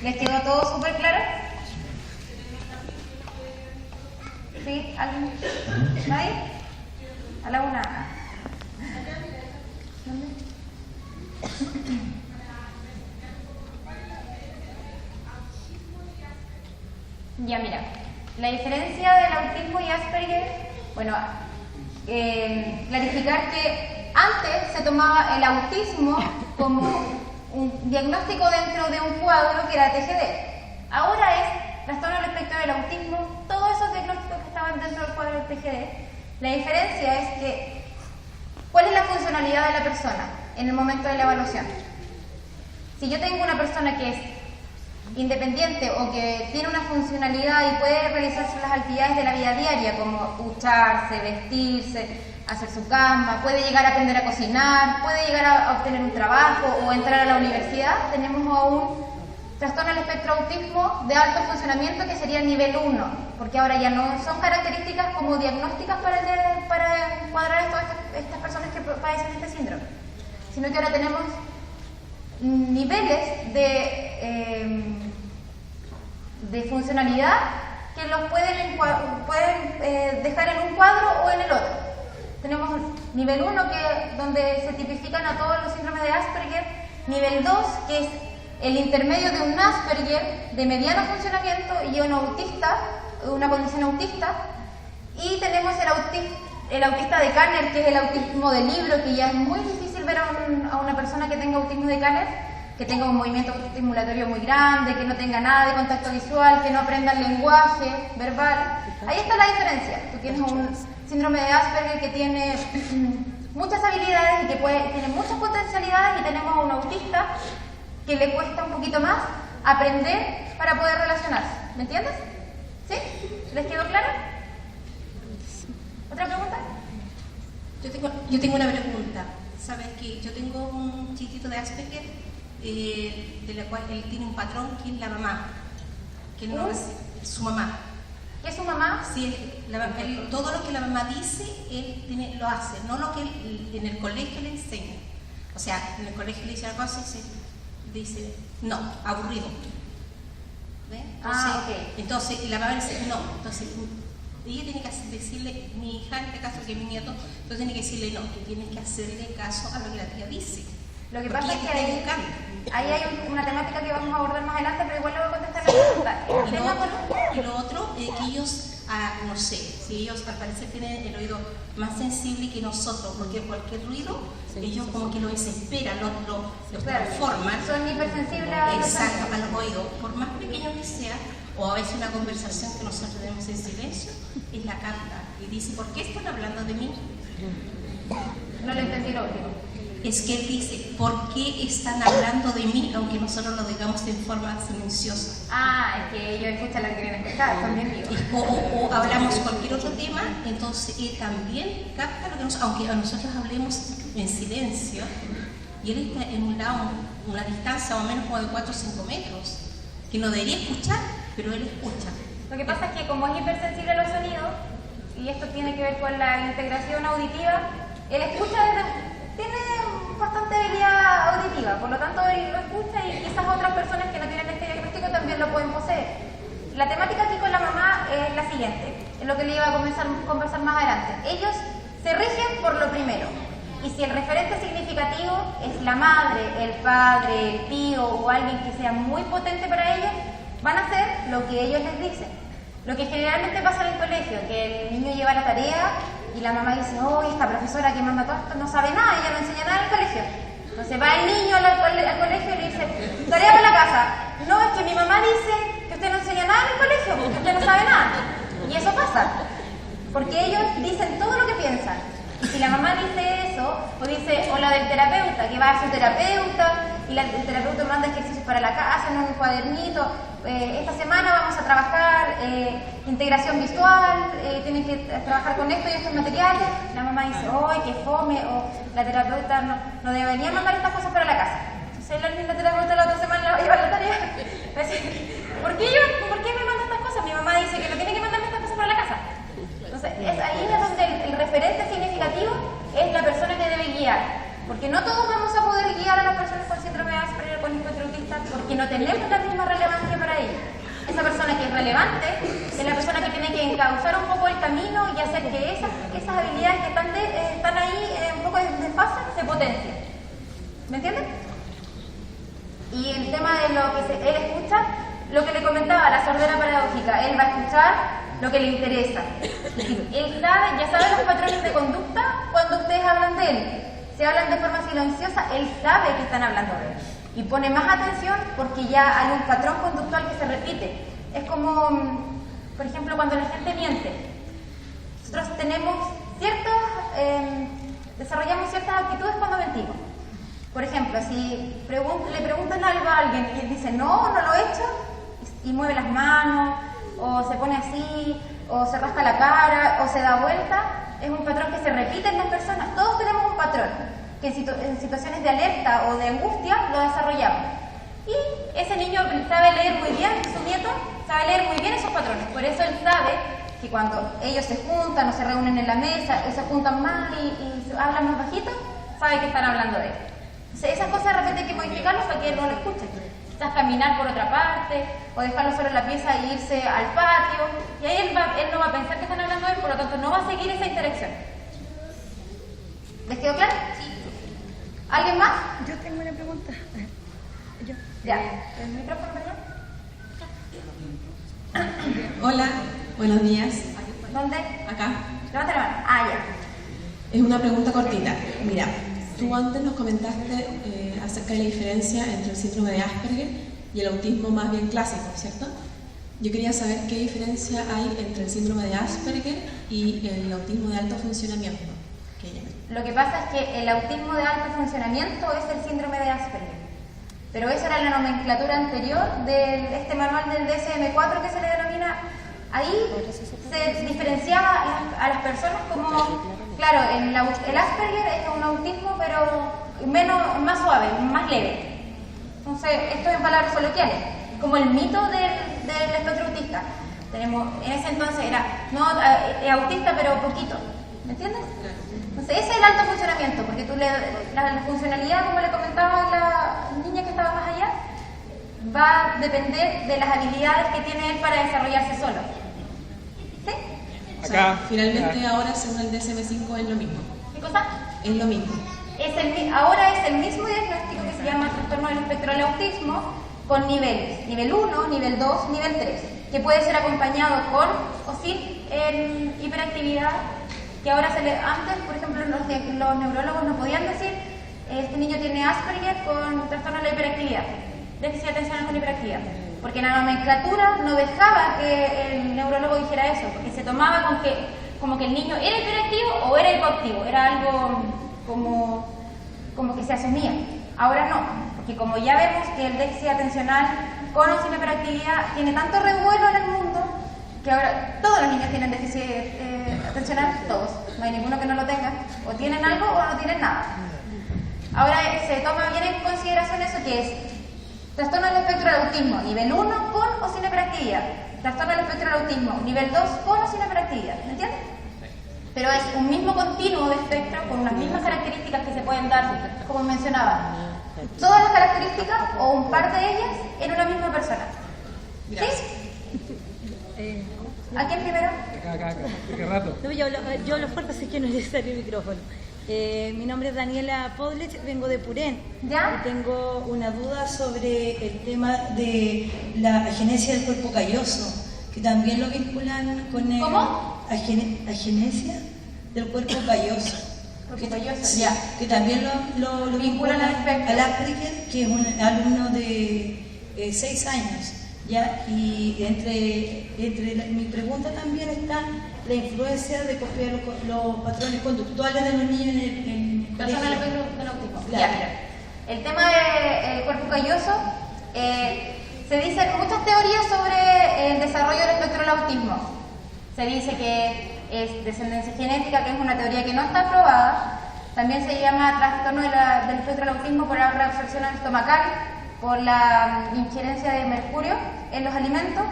¿Les quedó todo súper claro? ¿Sí? ¿Alguien? ¿Nadie? A la una. ¿Dónde? Ya, mira, la diferencia del autismo y Asperger, bueno, clarificar que antes se tomaba el autismo como un diagnóstico dentro de un cuadro que era TGD. Ahora es trastorno del espectro del autismo, todos esos diagnósticos que estaban dentro del cuadro del TGD. La diferencia es que, ¿cuál es la funcionalidad de la persona en el momento de la evaluación? Si yo tengo una persona que es independiente o que tiene una funcionalidad y puede realizarse las actividades de la vida diaria, como ducharse, vestirse, hacer su cama, puede llegar a aprender a cocinar, puede llegar a obtener un trabajo o entrar a la universidad, tenemos a un trastorno del espectro autismo de alto funcionamiento que sería nivel 1, porque ahora ya no son características como diagnósticas para encuadrar a todas estas personas que padecen este síndrome, sino que ahora tenemos niveles de funcionalidad que los pueden dejar en un cuadro o en el otro. Tenemos nivel 1, donde se tipifican a todos los síndromes de Asperger, nivel 2, que es el intermedio de un Asperger de mediano funcionamiento y un autista, una condición autista, y tenemos el autista de Kanner, que es el autismo de libro, que ya es muy difícil ver a una persona que tenga autismo de Kanner, que tenga un movimiento estimulatorio muy grande, que no tenga nada de contacto visual, que no aprenda el lenguaje verbal. Ahí está la diferencia. Tú tienes un síndrome de Asperger que tiene muchas habilidades y que tiene muchas potencialidades, y tenemos a un autista que le cuesta un poquito más aprender para poder relacionarse. ¿Me entiendes? ¿Sí? ¿Les quedó claro? ¿Otra pregunta? Yo tengo una pregunta. Sabes que yo tengo un chiquitito de Asperger, de la cual él tiene un patrón que es la mamá, que no es su mamá. ¿Qué es su mamá? Sí, todo lo que la mamá dice, él lo hace, no lo que en el colegio le enseña. O sea, en el colegio le dice una cosa y dice, no, aburrido. ¿Ves? Entonces, y la mamá le dice, no. Entonces, ella tiene que decirle, mi hija, en este caso que es mi nieto, entonces tiene que decirle, no, que tienes que hacerle caso a lo que la tía dice. Lo que pasa es que ahí hay una temática que vamos a abordar más adelante, pero igual le voy a contestar la pregunta. Y lo otro es que ellos, no sé, si ellos al parecer tienen el oído más sensible que nosotros, porque cualquier ruido, ellos como que lo desesperan, lo transforman. Son hipersensibles a los oídos, por más pequeño que sea, o a veces una conversación que nosotros tenemos en silencio, él la capta y dice, ¿por qué están hablando de mí? No lo entendí lo último. Es que él dice, ¿por qué están hablando de mí, aunque nosotros lo digamos de forma silenciosa? Es que ellos escuchan lo que quieren escuchar, son bien vivos. O hablamos cualquier otro tema, entonces él también capta lo que aunque a nosotros hablemos en silencio, y él está en un lado, una distancia más o menos como de 4 o 5 metros, que no debería escuchar, pero él escucha. Lo que pasa es que como es hipersensible a los sonidos, y esto tiene que ver con la integración auditiva, él escucha tiene bastante habilidad auditiva, por lo tanto él lo escucha y quizás otras personas que no tienen este diagnóstico también lo pueden poseer. La temática aquí con la mamá es la siguiente, es lo que le iba a conversar más adelante. Ellos se rigen por lo primero, y si el referente significativo es la madre, el padre, el tío o alguien que sea muy potente para ellos, van a hacer lo que ellos les dicen. Lo que generalmente pasa en el colegio, que el niño lleva la tarea y la mamá dice, esta profesora que manda todo esto no sabe nada, ella no enseña nada en el colegio. Entonces va el niño al colegio y le dice, tarea para la casa. No, es que mi mamá dice que usted no enseña nada en el colegio, porque usted no sabe nada. Y eso pasa, porque ellos dicen todo lo que piensan. Y si la mamá dice eso, o la del terapeuta, que va a su terapeuta, y el terapeuta manda ejercicios para la casa en un cuadernito, esta semana vamos a trabajar integración visual, tienen que trabajar con esto y estos materiales, la mamá dice, ¡ay, qué fome! O la terapeuta no debería mandar estas cosas para la casa. Entonces la terapeuta la otra semana la va a llevar la tarea. Va a decir, ¿por qué me manda estas cosas? Mi mamá dice que no tiene que mandarme estas cosas para la casa. Entonces ahí es donde el referente significativo es la persona que debe guiar. Porque no todos vamos a poder guiar a las personas con síndrome de Asperger, con espectro autista, porque porque no tenemos la misma relevancia para ellos. Esa persona que es relevante es la persona que tiene que encauzar un poco el camino y hacer que esas habilidades que están ahí un poco de desfase se potencien. ¿Me entienden? Y el tema de lo que él escucha, lo que le comentaba, la sordera paradójica, él va a escuchar lo que le interesa. Es decir, él ya sabe los patrones de conducta cuando ustedes hablan de él. Si hablan de forma silenciosa, él sabe que están hablando de él. Y pone más atención porque ya hay un patrón conductual que se repite. Es como, por ejemplo, cuando la gente miente. Nosotros tenemos desarrollamos ciertas actitudes cuando mentimos. Por ejemplo, si le preguntan algo a alguien y él dice, no lo he hecho, y mueve las manos, o se pone así, o se rasca la cara, o se da vuelta, es un patrón que se repite en las personas. Todos tenemos un patrón que en situaciones de alerta o de angustia lo desarrollamos. Y ese niño sabe leer muy bien, su nieto sabe leer muy bien esos patrones. Por eso él sabe que cuando ellos se juntan o se reúnen en la mesa, o se juntan más y hablan más bajito, sabe que están hablando de él. Entonces, esas cosas de repente hay que modificarlas para que él no lo escuche. Quizás caminar por otra parte, o dejarlo solo en la pieza e irse al patio, y ahí él no va a pensar que están hablando de él, por lo tanto no va a seguir esa interacción. ¿Les quedó claro? Sí. ¿Alguien más? Yo tengo una pregunta. Ya. ¿El micrófono, perdón? Hola, buenos días. ¿Dónde? Acá. Levanta la mano. Ya. Es una pregunta cortita. Mira, tú antes nos comentaste acerca de la diferencia entre el síndrome de Asperger y el autismo más bien clásico, ¿cierto? Yo quería saber qué diferencia hay entre el síndrome de Asperger y el autismo de alto funcionamiento. Lo que pasa es que el autismo de alto funcionamiento es el síndrome de Asperger. Pero esa era la nomenclatura anterior de este manual del DSM-4 que se le denomina. Ahí se diferenciaba a las personas como, claro, el Asperger es un autismo pero más suave, más leve. Entonces, esto es en palabras coloquiales, como el mito del espectro autista. En ese entonces era, autista pero poquito, ¿me entiendes? Entonces, ese es el alto funcionamiento, porque la funcionalidad, como le comentaba la niña que estaba más allá, va a depender de las habilidades que tiene él para desarrollarse solo. ¿Sí? O sea, finalmente ahora, según el DSM-5, es lo mismo. ¿Qué cosa? Es lo mismo. Ahora es el mismo diagnóstico que se llama trastorno del espectro del autismo, con niveles. Nivel 1, nivel 2, nivel 3, que puede ser acompañado con o sin hiperactividad. Que ahora antes, por ejemplo, los neurólogos no podían decir este niño tiene Asperger con trastorno de la hiperactividad, déficit atencional con hiperactividad, porque la nomenclatura no dejaba que el neurólogo dijera eso, porque se tomaba como que el niño era hiperactivo o era hipoactivo, era algo como que se asumía. Ahora no, porque como ya vemos que el déficit atencional con o sin hiperactividad tiene tanto revuelo en el mundo, que ahora todos los niños tienen déficit atencional, todos, no hay ninguno que no lo tenga, o tienen algo o no tienen nada. Ahora se toma bien en consideración eso que es trastorno del espectro del autismo, nivel 1 con o sin hiperactividad, trastorno del espectro del autismo, nivel 2 con o sin hiperactividad, ¿me entiendes? Pero es un mismo continuo de espectro con unas mismas características que se pueden dar, como mencionaba, todas las características o un par de ellas en una misma persona. ¿Sí? ¿A quién primero? Acá. ¿Qué rato? No, yo hablo fuerte, así que no es necesario el micrófono. Mi nombre es Daniela Podlech, vengo de Purén. ¿Ya? Y tengo una duda sobre el tema de la agenesia del cuerpo calloso, que también lo vinculan con el... ¿Cómo? Agenesia del cuerpo calloso. Sí, ya. Que también lo vinculan al Asperger, que es un alumno de 6 años. ¿Ya? Y mi pregunta también está la influencia de copiar los patrones conductuales de los niños en el colegio. Del autismo. Claro. Ya, mira. El tema del cuerpo calloso, se dicen muchas teorías sobre el desarrollo del espectro del autismo. Se dice que es descendencia genética, que es una teoría que no está aprobada. También se llama trastorno del espectro del autismo por la reabsorción estomacal, por la injerencia de mercurio en los alimentos,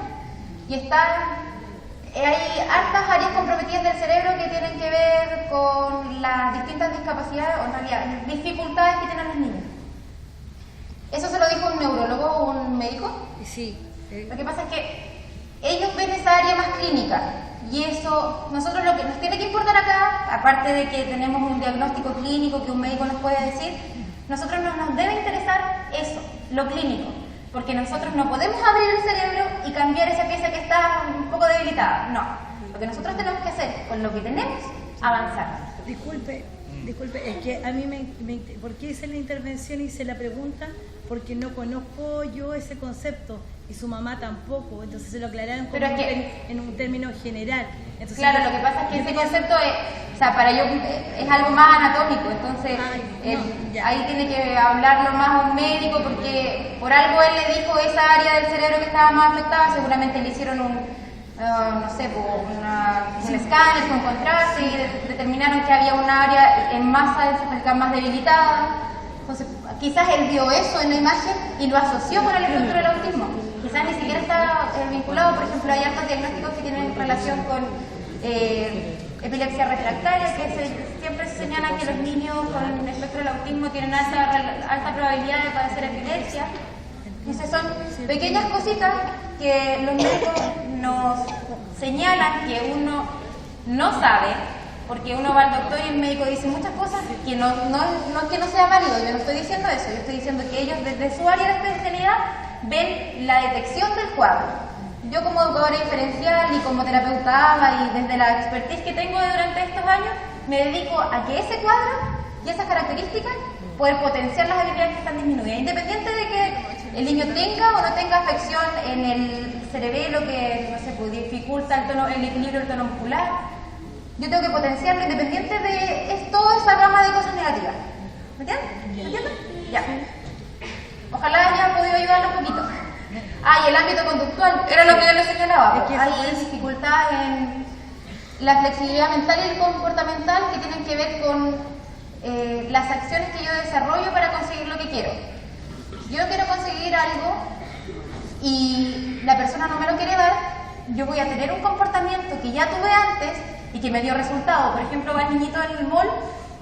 y hay hartas áreas comprometidas del cerebro que tienen que ver con las distintas discapacidades o en realidad dificultades que tienen los niños. Eso se lo dijo un neurólogo, un Sí. Lo que pasa es que ellos ven esa área más clínica y eso, nosotros lo que nos tiene que importar acá, aparte de que tenemos un diagnóstico clínico que un médico nos puede decir, nosotros nos debe interesar eso, lo clínico, porque nosotros no podemos abrir el cerebro y cambiar esa pieza que está un poco debilitada, no. Lo que nosotros tenemos que hacer con lo que tenemos, avanzar. Disculpe, es que a mí ¿por qué hice la intervención y hice la pregunta? Porque no conozco yo ese concepto y su mamá tampoco, entonces se lo aclararon como en un término general. Entonces, claro, lo que pasa es que ese concepto para yo es algo más anatómico, entonces ahí tiene que hablarlo más un médico porque por algo él le dijo esa área del cerebro que estaba más afectada, seguramente le hicieron un escáner con contraste y determinaron que había una área en masa encefálica más debilitada. Entonces, quizás él vio eso en la imagen y lo asoció con el espectro del autismo. Quizás ni siquiera está vinculado, por ejemplo, hay altos diagnósticos que tienen relación con epilepsia refractaria, que siempre se señala que los niños con el espectro del autismo tienen alta probabilidad de padecer epilepsia. Entonces son pequeñas cositas que los médicos nos señalan que uno no sabe, porque uno va al doctor y el médico dice muchas cosas que no es que no sea válido, yo no estoy diciendo eso, yo estoy diciendo que ellos desde su área de especialidad ven la detección del cuadro. Yo como educadora diferencial y como terapeuta ABA y desde la expertise que tengo durante estos años, me dedico a que ese cuadro y esas características poder potenciar las habilidades que están disminuidas, independiente de que el niño tenga o no tenga afección en el cerebelo que no sé, pues, dificulta el equilibrio del tono muscular. Yo tengo que potenciarlo independiente de toda esa gama de cosas negativas. ¿Me entiendes? ¿Me entiendes? Ya. Ojalá haya podido ayudarlo un poquito. Y el ámbito conductual, era lo que yo le señalaba. Hay dificultad en la flexibilidad mental y el comportamental que tienen que ver con las acciones que yo desarrollo para conseguir lo que quiero. Yo quiero conseguir algo y la persona no me lo quiere dar, yo voy a tener un comportamiento que ya tuve antes y que me dio resultado. Por ejemplo, va el niñito en el mall,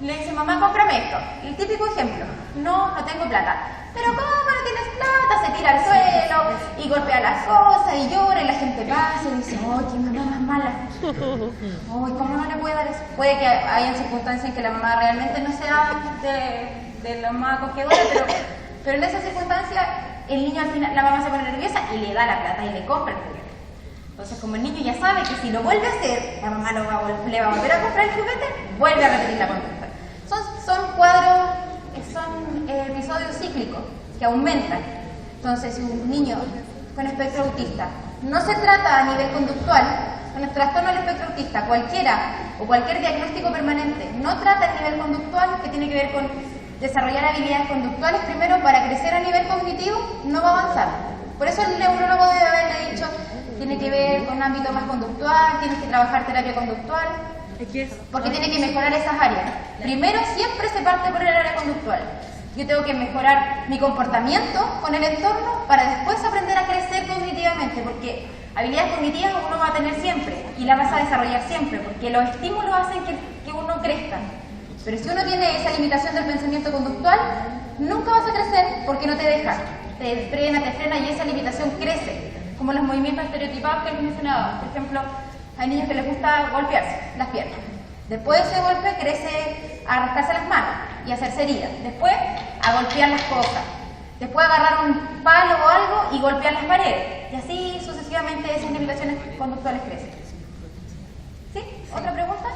le dice, mamá, cómprame esto. El típico ejemplo, no tengo plata. Pero ¿cómo no tienes plata? Se tira al suelo y golpea las cosas y llora y la gente pasa y dice, ¡ay, qué mamá más mala! ¡Ay, cómo no le puede dar eso! Puede que haya circunstancias en que la mamá realmente no sea de la más acogedora, pero en esas circunstancias el niño al final, la mamá se pone nerviosa y le da la plata y le compra el juguete. Entonces, como el niño ya sabe que si lo vuelve a hacer, la mamá le va a volver a comprar el juguete, vuelve a repetir la conducta. Son cuadros, son episodios cíclicos que aumentan. Entonces, si un niño con espectro autista no se trata a nivel conductual, con el trastorno del espectro autista, cualquiera o cualquier diagnóstico permanente no trata a nivel conductual, que tiene que ver con desarrollar habilidades conductuales primero para crecer a nivel cognitivo, no va a avanzar. Por eso el neurólogo debe haberle dicho, tiene que ver con un ámbito más conductual, tienes que trabajar terapia conductual, porque tiene que mejorar esas áreas. Primero siempre se parte por el área conductual. Yo tengo que mejorar mi comportamiento con el entorno para después aprender a crecer cognitivamente, porque habilidades cognitivas uno va a tener siempre y las vas a desarrollar siempre, porque los estímulos hacen que uno crezca. Pero si uno tiene esa limitación del pensamiento conductual, nunca vas a crecer porque no te deja. Te frena y esa limitación crece, como los movimientos estereotipados que les mencionaba. Por ejemplo, hay niños que les gusta golpearse las piernas. Después de ese golpe crece a rascarse las manos y a hacerse heridas. Después a golpear las cosas. Después agarrar un palo o algo y golpear las paredes. Y así sucesivamente esas limitaciones conductuales crecen. ¿Sí? ¿Otra pregunta?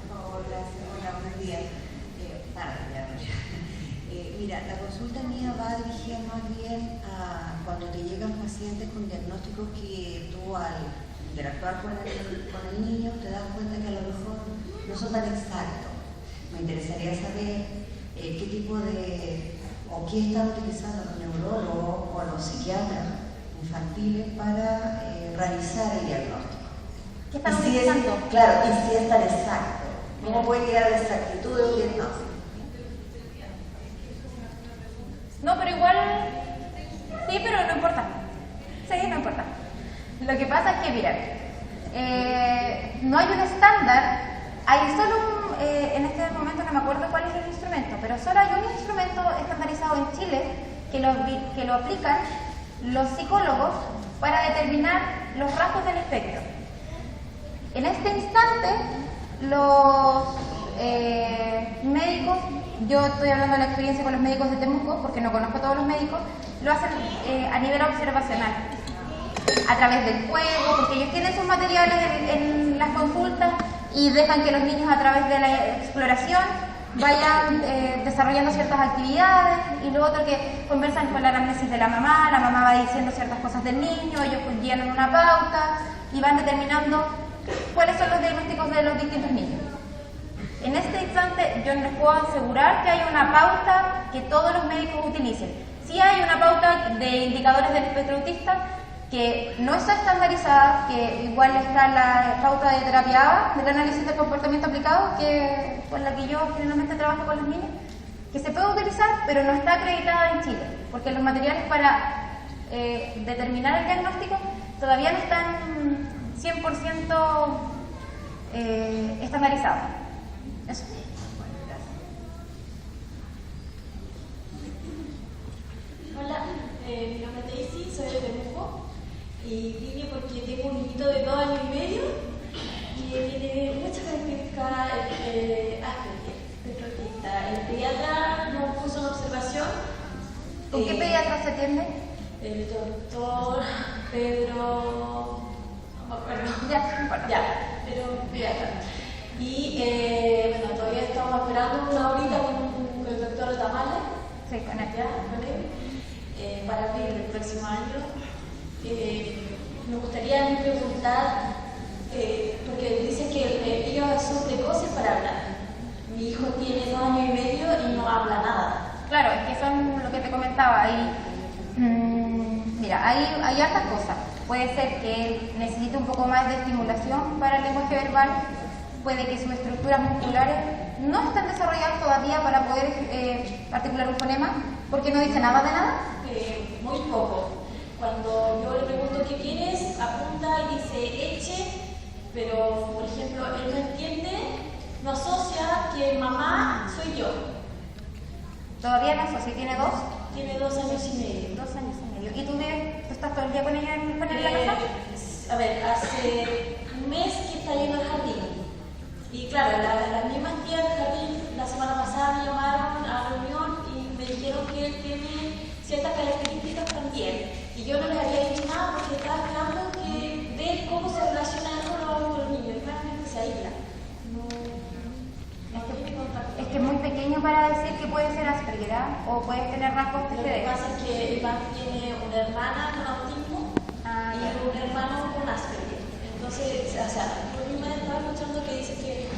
Hola, buenos días. Mira, la consulta mía va dirigida más bien a cuando te llegan pacientes con diagnósticos que tú al interactuar con el niño te das cuenta que a lo mejor no son tan exactos. Me interesaría saber qué tipo o qué están utilizando los neurólogos o los psiquiatras infantiles para realizar el diagnóstico. ¿Qué están utilizando? Claro, y si es tan exacto. ¿Cómo puede llegar a la exactitud de un diagnóstico? No, pero igual, sí, pero no importa. Sí, no importa. Lo que pasa es que, mira, no hay un estándar, hay solo en este momento no me acuerdo cuál es el instrumento, pero solo hay un instrumento estandarizado en Chile que lo aplican los psicólogos para determinar los rasgos del espectro. En este instante, los médicos, yo estoy hablando de la experiencia con los médicos de Temuco, porque no conozco a todos los médicos, lo hacen a nivel observacional, a través del juego, porque ellos tienen sus materiales en las consultas y dejan que los niños a través de la exploración vayan desarrollando ciertas actividades, y lo otro que conversan con la anamnesis de la mamá va diciendo ciertas cosas del niño, ellos llenan una pauta y van determinando cuáles son los diagnósticos de los distintos niños. En este instante yo no les puedo asegurar que haya una pauta que todos los médicos utilicen. Sí hay una pauta de indicadores del espectro autista que no está estandarizada, que igual está la pauta de terapia ABA, del análisis del comportamiento aplicado, que con la que yo generalmente trabajo con los niños, que se puede utilizar, pero no está acreditada en Chile, porque los materiales para determinar el diagnóstico todavía no están 100% estandarizados. Eso. Hola, mi nombre es Daisy, soy de Temuco y vine porque tengo un niñito de 2 años y medio que tiene muchas características Asperger, espectro autista. El pediatra nos puso en observación. ¿Con qué pediatra se atiende? El doctor Pedro, no me acuerdo. Ya, pero pediatra. Y bueno, todavía estamos esperando una horita con el doctor Tamales. Sí, con él. Ya, con él. Para abril del próximo año. Me gustaría preguntar, porque dicen que ellos son precoces para hablar. Mi hijo tiene 2 años y medio y no habla nada. Claro, es que son lo que te comentaba. Mira, hay hartas cosas. Puede ser que él necesite un poco más de estimulación para el lenguaje verbal. Puede que sus estructuras musculares no estén desarrolladas todavía para poder articular un fonema, porque no dice nada de nada. Muy poco. Cuando yo le pregunto qué quieres, apunta y dice eche, pero por ejemplo, él no entiende, no asocia que mamá soy yo. Todavía no asocia, tiene 2. Tiene 2 años y medio. 2 años y medio. ¿Y tú estás todo el día con ella en la casa? A ver, hace un mes que está yendo al jardín. Y claro, las mismas tías del jardín la semana pasada me llamaron a la reunión y me dijeron que él tiene ciertas características también. Y yo no les había dicho nada porque estaba esperando que ver cómo se relaciona con los niños. Y claramente se aísla. Es que es muy pequeño para decir que puede ser Asperger, o puede tener rasgos Lo que TCD. pasa es que Iván tiene una hermana con autismo y un hermano con Asperger. Entonces, o sea, yo misma estaba escuchando que dice que